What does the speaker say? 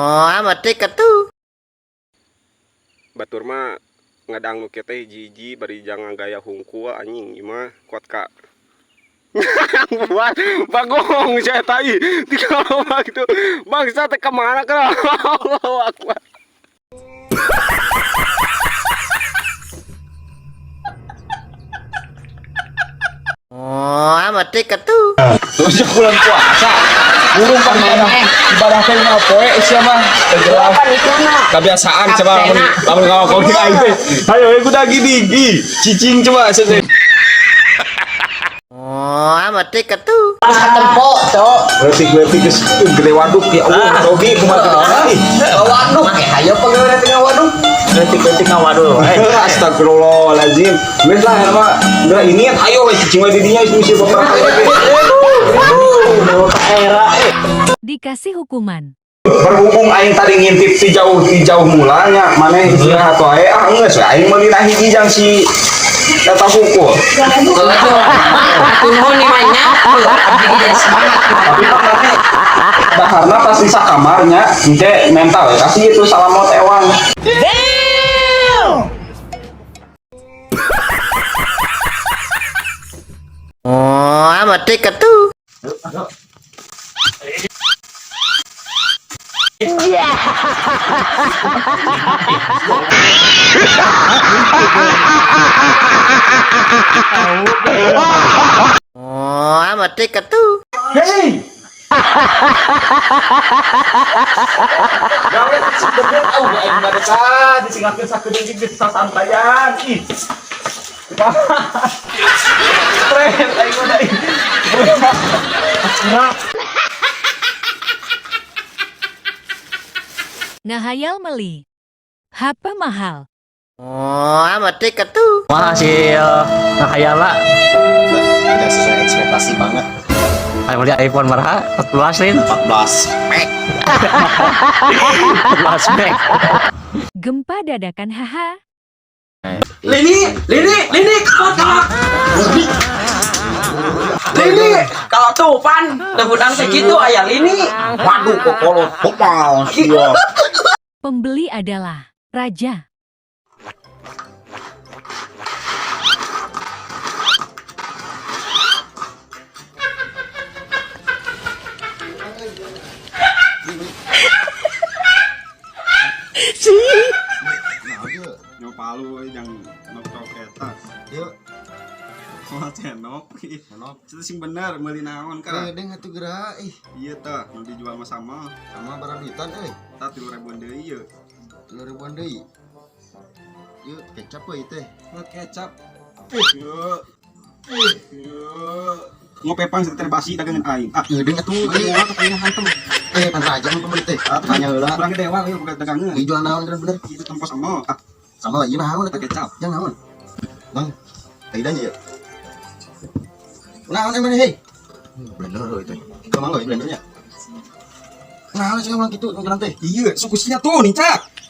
Oh, amat tiket tuh. Batur mah ngadang nu teh hiji bari jangan gaya hungkul anjing imah kuat ka. Bagong saya tai di kalau gitu. Bangsa teh kemana kan? Allahu Akbar. Oh, amat tiket tuh. Terus bulan puasa burung kan ibadah teh mah poe sia mah jelas kebiasaan coba lamun ngawak di aing teh ayo we kuda gigi cicing coba cenah. Oh, amat tiket tuh. Tempo, Cok. Berarti geus gede waduk ya Allah rogi kumaha ih Waduk. Make hayo pegawai tengah waduk. detik ngawaduh astagfirullahalazim geus lah eta mah udah ini ayo we cicing we di dinya misi beberapa Dikasih hukuman. berhubung aing tadi ngintip ti jauh mulanya maneh istirahat wae geus we aing meuli nah hiji jang si eta hukul Nuhun nih mainnya. tapi maneh daharna pasti sakamarnya ente mental ya kasih itu salamot ewang Oh, amat tiket tuh. Oh, amat tiket tuh. hei gawe sebetulnya aing mah dekat disingakeun sakedeung geus sasantayan ih keren aing mah deui Ngahayal meli. HP mahal. Oh, amat tiket tuh. Hasil ngahayala tidak sesuai ekspektasi banget ayo beli iPhone berapa? 14 Lin? 14 Max 14 Max. Gempa dadakan haha. Lini, kakak. Lini, kalau tuh pan, udang segitu aya Lini. waduh kok kolot popal sia Pembeli adalah raja. Nyo palu yang nok eta. yuk Moal cenok. Itu sing bener meuli naon ka? deng atuh geura ih Ieu tah nu dijual mah sama. sama barang duitan euy Tah 3.000 deui ieu. 3.000-an deui yuk kecap euy teh Kecap. Ieu. Mau pepang sekitar basi dagangan aing. Ah, deng atuh ieu katanya hantem pan raja mun pembeli teh tanya heula kurang dewa ieu bukan dagangan. dijual naon bener Itu tempo sama. Ah, sama lagi naon eta kecap. yang naon bang kaidanya ya naon emang hei blender itu kemang lo blendernya naon sih ngomong gitu tong teh Iya, suku sia tuh nih, Cak.